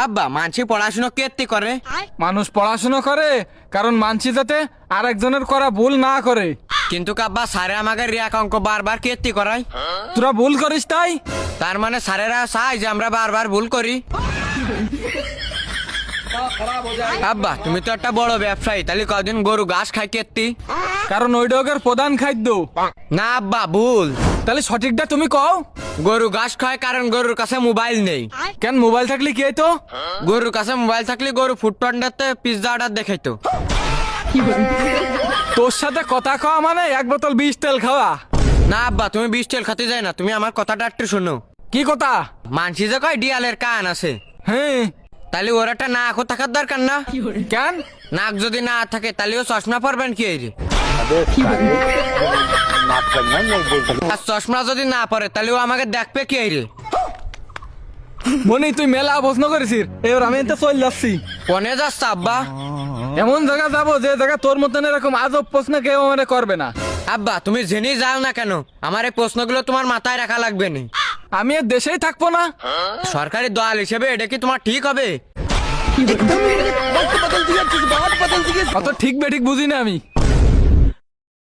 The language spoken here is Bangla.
আব্বা মানসি পড়াশোনা কেত্তি করে? মানুষ পড়াশোনা করে কারণ মানছি যাতে আর একজনের করা ভুল না করে। কিন্তু আব্বা স্যারে আমাকে রিয়াক অঙ্ক বারবার কেত্তি করায়। তোরা ভুল করিস তাই? তার মানে স্যারেরা চায় যে আমরা বারবার ভুল করি। আব্বা তুমি তো একটা বড় ব্যবসায়ী, তাহলে কদিন গরু ঘাস খাই কেত্তি? কারণ ওই ডগের প্রধান খাদ্য। না আব্বা ভুল। তাহলে সঠিকটা তুমি কও। গরু ঘাস খায় কারণ গরুর কাছে মোবাইল নেই। কেন মোবাইল থাকলে কি হইতো? গরুর কাছে মোবাইল থাকলে গরু ফুড পান্ডাতে পিৎজা অর্ডার দেখাইতো। তোর সাথে কথা খাওয়া মানে এক বোতল বিষ তেল খাওয়া। না আব্বা তুমি বিষ তেল খাতে যায় না, তুমি আমার কথাটা একটু শোনো। কি কথা? মানসি যে কয় ডিয়ালের কান আছে, হ্যাঁ তাহলে ওর একটা নাক থাকার দরকার না? কেন? নাক যদি না থাকে তাহলে ও চশমা পরবেন কি রে? আর চশমা যদি না পরে তাহলে ও আমাকে দেখবে কি রে? মনি তুই মেলা প্রশ্ন করেছিস, এবার আমি তো চল যাচ্ছি। কোনে যাচ্ছে আব্বা? এমন জায়গা যাবো যে জায়গা তোর মতন এরকম আজব প্রশ্ন কেউ আমার করবে না। আব্বা তুমি জেনে যাও না কেন, আমার এই প্রশ্নগুলো তোমার মাথায় রাখা লাগবে না। আমি এর দেশেই থাকবো না। সরকারি দল হিসেবে এটা কি তোমার ঠিক হবে? অত ঠিক বেঠিক বুঝি না আমি।